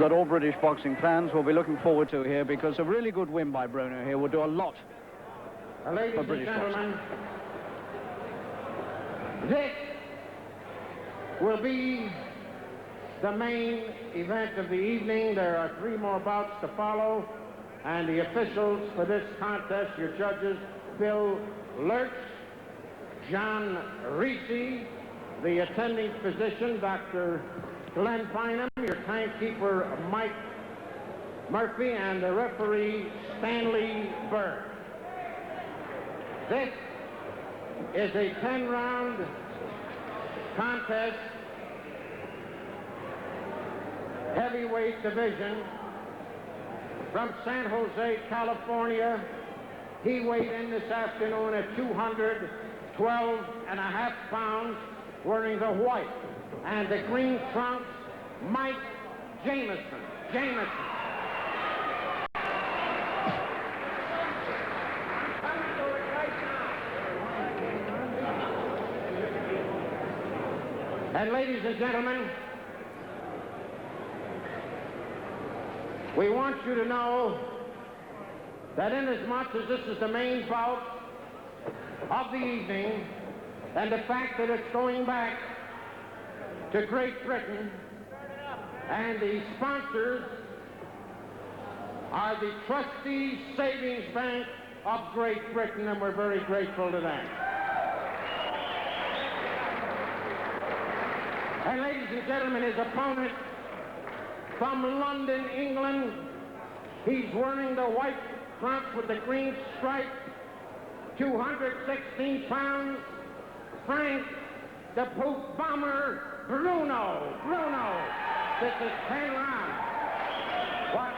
that all British boxing fans will be looking forward to here, because a really good win by Bruno here will do a lot for British boxing. This will be the main event of the evening. There are 3 more bouts to follow, and the officials for this contest, your judges, Bill Lurch, John Reese, the attending physician, Dr. Glenn Fynham, your timekeeper, Mike Murphy, and the referee, Stanley Bird. This is a 10-round contest, heavyweight division. From San Jose, California, he weighed in this afternoon at 212.5 pounds, wearing the white, and the green trunks, Mike Jameson. And ladies and gentlemen, we want you to know that inasmuch as this is the main bout of the evening, and the fact that it's going back to Great Britain, and the sponsors are the Trustees Savings Bank of Great Britain, and we're very grateful to them. And ladies and gentlemen, his opponent from London, England, he's wearing the white trunk with the green stripe, 216 pounds, Frank the Poop Bomber Bruno. This is 10 rounds. What?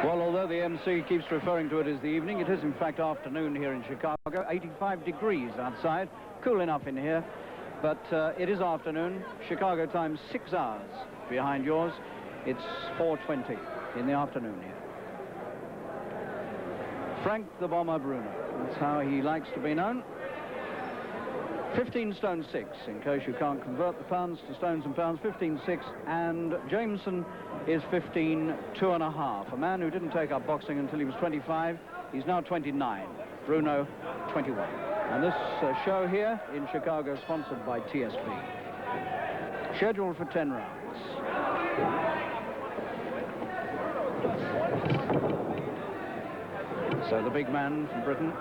Well, although the MC keeps referring to it as the evening, it is in fact afternoon here in Chicago. 85 degrees outside, cool enough in here, but it is afternoon. Chicago time 6 hours behind yours. It's 4:20 in the afternoon here. Frank the Bomber Bruno, that's how he likes to be known. 15 stone 6, in case you can't convert the pounds to stones and pounds, 15.6, and Jameson is 15.2.5. A man who didn't take up boxing until he was 25. He's now 29. Bruno, 21. And this show here in Chicago is sponsored by TSB. Scheduled for 10 rounds. So the big man from Britain,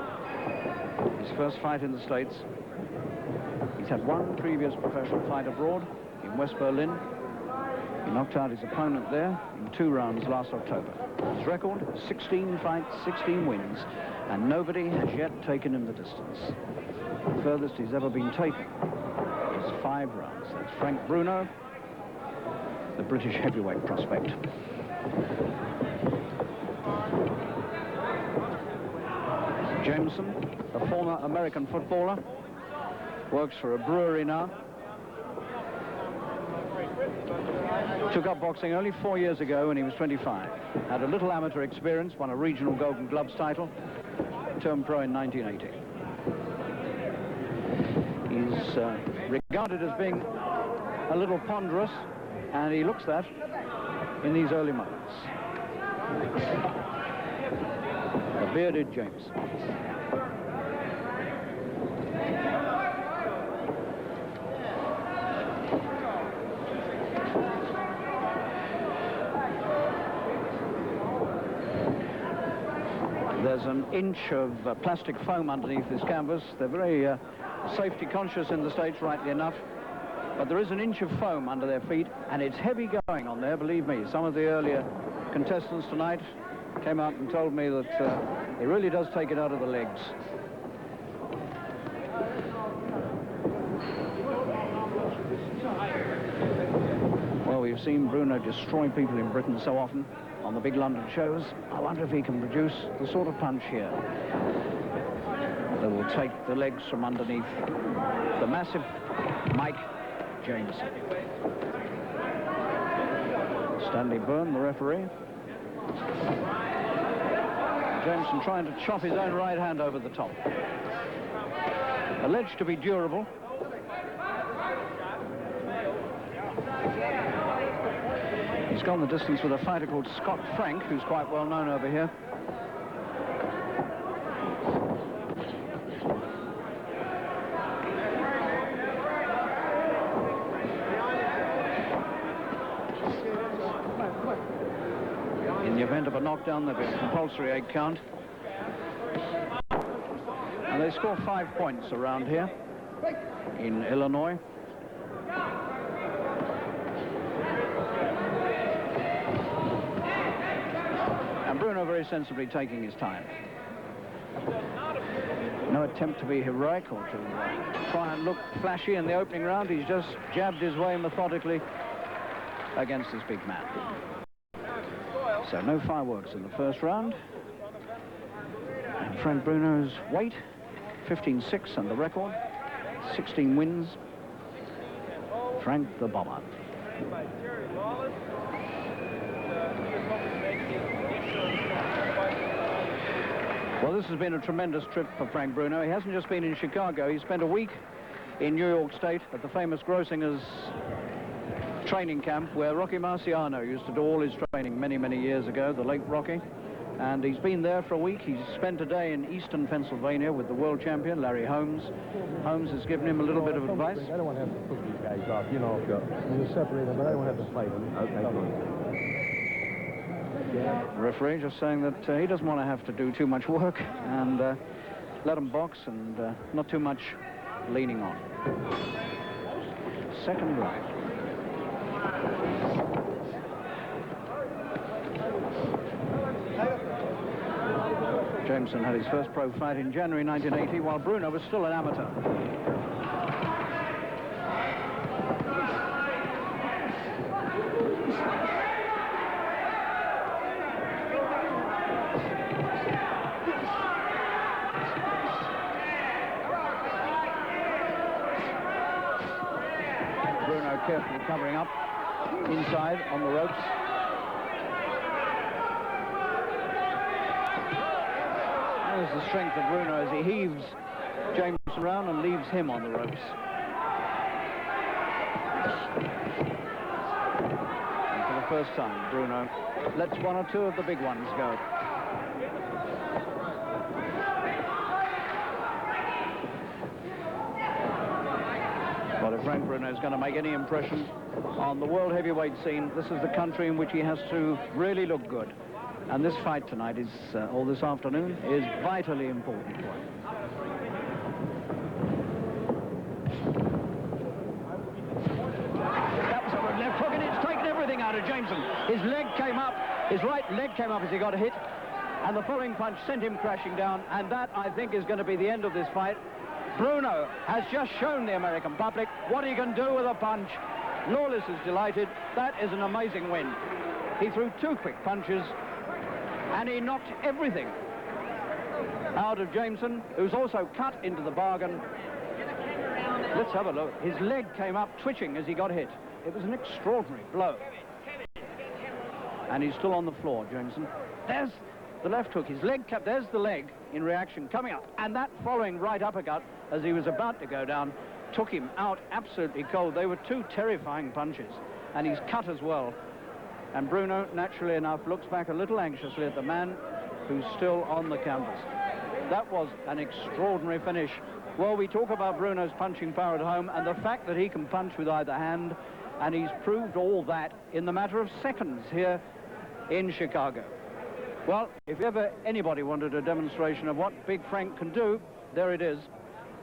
his first fight in the States. He's had one previous professional fight abroad in West Berlin. He knocked out his opponent there in 2 rounds last October. His record, 16 fights, 16 wins, and nobody has yet taken him the distance. The furthest he's ever been taken is 5 rounds. That's Frank Bruno, the British heavyweight prospect. Jameson, a former American footballer, works for a brewery now. Took up boxing only 4 years ago when he was 25. Had a little amateur experience, won a regional Golden Gloves title, turned pro in 1980. He's regarded as being a little ponderous, and he looks that in these early moments. The bearded Jameson. There's an inch of plastic foam underneath this canvas. They're very safety conscious in the States, rightly enough. But there is an inch of foam under their feet, and it's heavy going on there, believe me. Some of the earlier contestants tonight came out and told me that it really does take it out of the legs. Well, we've seen Bruno destroy people in Britain so often on the big London shows. I wonder if he can produce the sort of punch here that will take the legs from underneath the massive Mike Jameson. Stanley Byrne, the referee. Jameson trying to chop his own right hand over the top. Alleged to be durable. He's gone the distance with a fighter called Scott Frank, who's quite well known over here. In the event of a knockdown, there'll be a compulsory 8 count. And they score 5 points around here in Illinois. And Bruno very sensibly taking his time. No attempt to be heroic or to try and look flashy in the opening round. He's just jabbed his way methodically against this big man. So no fireworks in the first round. And Frank Bruno's weight, 15-6 on the record, 16 wins. Frank the Bomber. Well, this has been a tremendous trip for Frank Bruno. He hasn't just been in Chicago. He spent a week in New York State at the famous Grossinger's training camp where Rocky Marciano used to do all his training many, many years ago, the late Rocky. And he's been there for a week. He's spent a day in eastern Pennsylvania with the world champion, Larry Holmes. Holmes has given him a little bit of advice. I don't want to have to put these guys off, you know, you separate them, but I don't want to have to fight them. The referee just saying that he doesn't want to have to do too much work and let him box and not too much leaning on. Second round. Jameson had his first pro fight in January 1980 while Bruno was still an amateur. Bruno carefully covering up inside on the ropes. There's the strength of Bruno as he heaves Jameson around and leaves him on the ropes. And for the first time, Bruno lets one or two of the big ones go. But if Frank Bruno is going to make any impression on the world heavyweight scene, this is the country in which he has to really look good. And this fight tonight is, or this afternoon, is vitally important for him. That was a good left hook, and it's taken everything out of Jameson. His leg came up, his right leg came up as he got hit, and the following punch sent him crashing down, and that, I think, is going to be the end of this fight. Bruno has just shown the American public what he can do with a punch. Lawless is delighted. That is an amazing win. He threw 2 quick punches, and he knocked everything out of Jameson, who's also cut into the bargain. Let's have a look. His leg came up twitching as he got hit. It was an extraordinary blow. And he's still on the floor, Jameson. There's the left hook. His leg kept, there's the leg in reaction coming up. And that following right uppercut as he was about to go down took him out absolutely cold. They were 2 terrifying punches. And he's cut as well. And Bruno, naturally enough, looks back a little anxiously at the man who's still on the canvas. That was an extraordinary finish. Well, we talk about Bruno's punching power at home and the fact that he can punch with either hand, and he's proved all that in the matter of seconds here in Chicago. Well, if ever anybody wanted a demonstration of what Big Frank can do, there it is,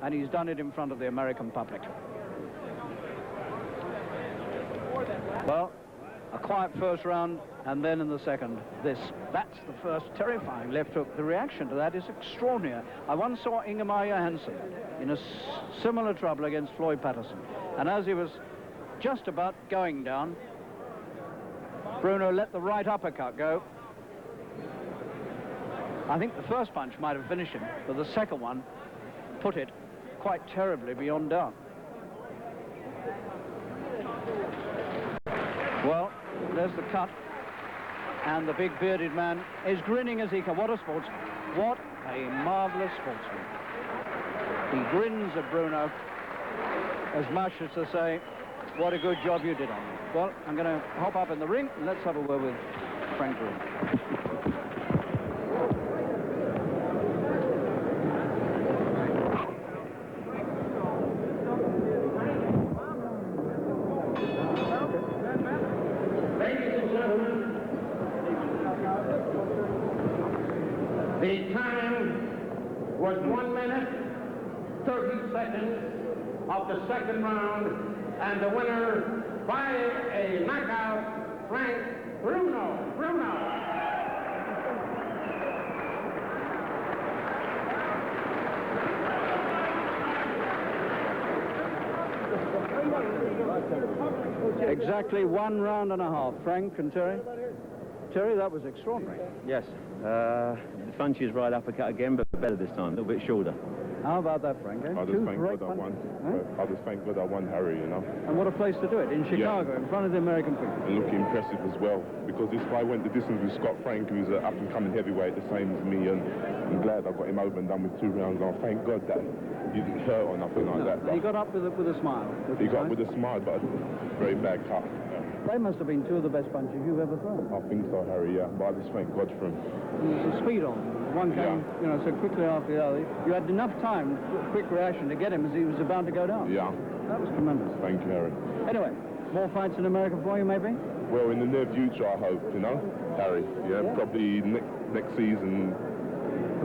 and he's done it in front of the American public. Well, a quiet first round, and then in the second, this. That's the first terrifying left hook. The reaction to that is extraordinary. I once saw Ingemar Johansson in a similar trouble against Floyd Patterson. And as he was just about going down, Bruno let the right uppercut go. I think the first punch might have finished him, but the second one put it quite terribly beyond doubt. Well, there's the cut, and the big bearded man is grinning as he can. What a sportsman. What a marvelous sportsman. He grins at Bruno as much as to say, What a good job you did on me. Well, I'm going to hop up in the ring and let's have a word with Frank Bruno. Ladies and gentlemen, the time was 1 minute, 30 seconds of the second round, and the winner by a knockout, Frank Bruno. Exactly 1 round and a half. Frank and Terry. Terry, that was extraordinary. Yes. The punches right uppercut again, but better this time. A little bit shorter. How about that, Frank? Eh? I just thank God I won. I just thank God I won, Harry, you know. And what a place to do it, in Chicago, in front of the American people. And look impressive as well, because this guy went the distance with Scott Frank, who's an up-and-coming heavyweight, the same as me, and I'm glad I got him over and done with 2 rounds. I thank God that he didn't hurt or nothing like that. He got up with a smile. He got with a smile, but a very bad cut. They must have been 2 of the best punches you've ever thrown. I think so, Harry, yeah. But I just thank God for him. There's a speed on him. One came, you know, so quickly after the other. You had enough time, quick reaction, to get him as he was about to go down. Yeah. That was tremendous. Thank you, Harry. Anyway, more fights in America for you, maybe? Well, in the near future, I hope, you know, Harry. Yeah. Probably next season,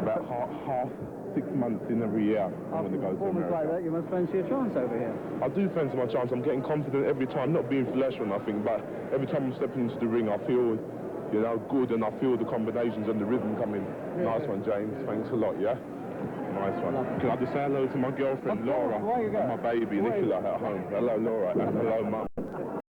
about half 6 months in every year, I'm going to go to America. Like that, you must fancy a chance over here. I do fancy my chance. I'm getting confident every time, not being flash or nothing, but every time I'm stepping into the ring, I feel, you know, good, and I feel the combinations and the rhythm coming. Nice one, James. Thanks a lot, yeah? Nice one. Can I just say hello to my girlfriend, Laura, and my baby, Nicola, at home? Hello, Laura, and hello, Mum.